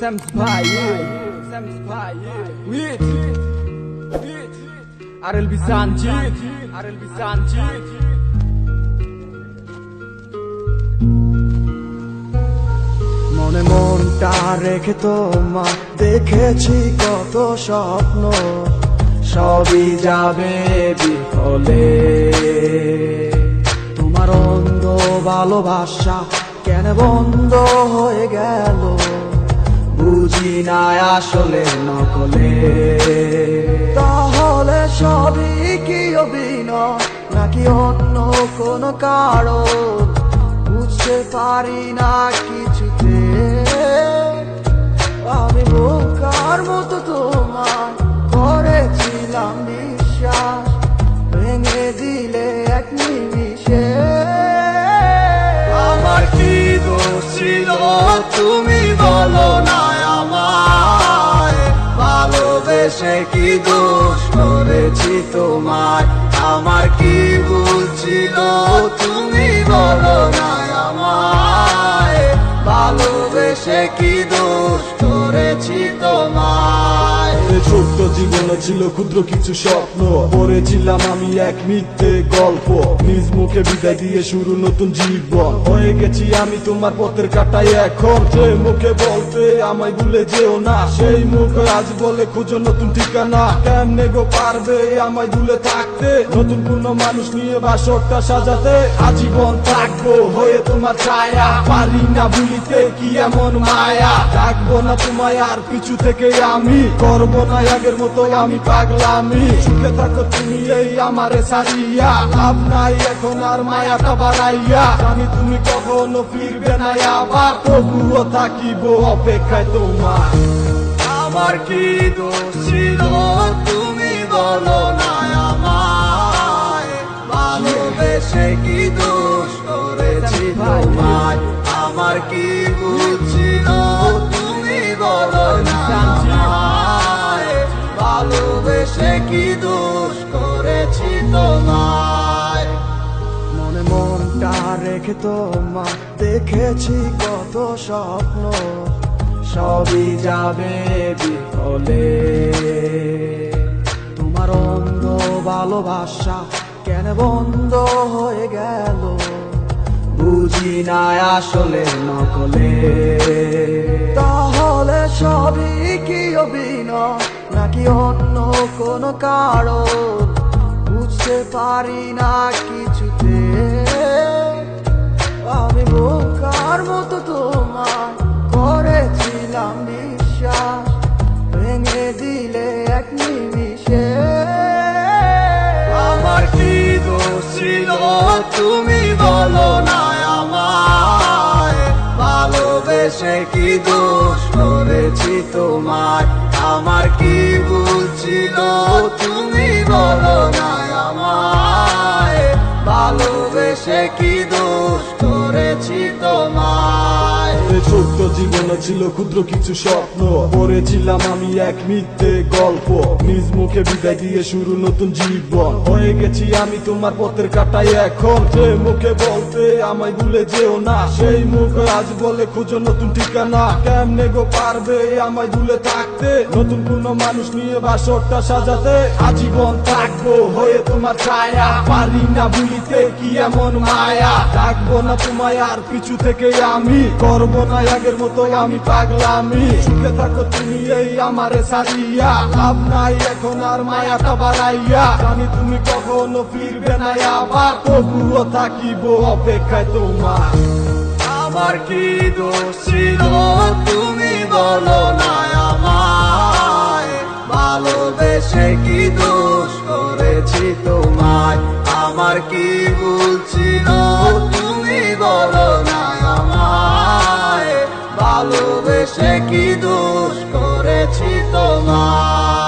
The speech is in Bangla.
Sam's with RLB Sanjit মনে মনটা রেখে তোমার দেখেছি কত স্বপ্ন, সবই যাবে বিফলে। তোমার অন্ধ ভালোবাসা কেন বন্ধ হয়ে গেল, বুঝি না আসলে নকলে। তাহলে সবই কি অভিনয় নাকি অন্য কোনো কারণ, বুঝতে পারি না কিছুতে। আমি বোকার মতো তোমায় করেছিলাম বিশ্বাস, ভেঙে দিলে এক নিমিষে। আমার কি দোষ ছিল তুমি বলো না আমায়, ভালোবেসে কি দোষ করেছি তোমায়। আমার কি ভুল ছিল তুমি বলো না আমায়, ভালোবেসে কি দোষ করেছি তোমায়। ছোট্ট জীবনে ছিল ক্ষুদ্র কিছু স্বপ্ন, পড়েছিলাম আমি এক মিথ্যে গল্প। নিজ মুখে বিদায় দিয়ে শুরু নতুন জীবন, হয়ে গেছি আমি তোমার পথের কাটায় এখন। যে মুখে বলতে আমায় ভুলে যেও না, সেই মুখ আজ বলে খুঁজো নতুন ঠিকানা। কেমনে গো পারবে আমায় ভুলে থাকতে, নতুন কোন মানুষ নিয়ে বাসরটা সাজাতে। আজীবন থাকবো হয়ে তোমার ছায়া, পারি না ভুলিতে কি এমন মায়া। ডাকবো না তোমায় আর পিছু থেকে আমি, করবো না আগের মতো আমি পাগলামি। সুখে থাকো তুমি এই আমারে সারিয়া, লাভ নাই এখন আর মায়াটা বাড়াইয়া। আমি তুমি কখনো ফিরবে না আবার, তবুও থাকিব অপেক্ষায় তোমার। আমার কি দোষ ছিল তুমি বলো না আমায়, ভালোবেসে কি দোষ করেছি তোমায়। আমার কি ভুল ছিল তুমি বলো না আমায়, ভালোবেসে কি দোষ করেছি তোমায়। মনে মনটা রেখে তোমার দেখেছি কত স্বপ্ন, সবই যাবে বিফলে। তোমার অন্ধ ভালোবাসা কেন বন্ধ হয়ে গেল, বুঝি না আসলে নকলে। তাহলে সবই কি অভিনয় নাকি অন্য কোনো কারণ, বুঝতে পারি না কিছুতে। আমি বোকার মতো তোমায় করেছিলাম বিশ্বাস, ভেঙে দিলে এক নিমিষে। আমার কি দোষ ছিল তুমি বলো না আমায়, ভালোবেসে কি দোষ করেছি তোমায়। আমার কি ভুল ছিল তুমি বলো না আমায়, ভালোবেসে কি দোষ করেছি তোমায়। ছোট্ট জীবনে ছিল ক্ষুদ্র কিছু স্বপ্ন, পড়েছিলাম আমি এক মিথ্যে গল্প। নিজ মুখে বিদায় দিয়ে শুরু নতুন জীবন, হয়ে গেছি আমি তোমার পথের কাটায় এখন। যে মুখে বলতে আমায় ভুলে যেও না, সেই মুখ আজ বলে খুঁজো নতুন ঠিকানা। কেমনে গো পারবে আমায় ভুলে থাকতে, নতুন কোন মানুষ নিয়ে বাসরটা সাজাতে। আজীবন থাকবো হয়ে তোমার ছায়া, পারি না ভুলিতে কি এমন মায়া। ডাকবো না তোমায় আর পিছু থেকে আমি, করবো না আগের মতো আমি পাগলামি। সুখে থাকো তুমি এই আমারে সারিয়া, লাভ নাই এখন আর মায়াটা বাড়াইয়া। আমি তুমি কখনো ফিরবে না আবার, তবুও থাকিব অপেক্ষায় তোমার। আমার কি দোষ ছিল তুমি বলো না আমায়, ভালোবেসে কি দোষ করেছি তোমায়। আমার কি ভুল ছিল তুমি বলো না আমায়, ভালোবেসে কি দোষ করেছি তোমায়।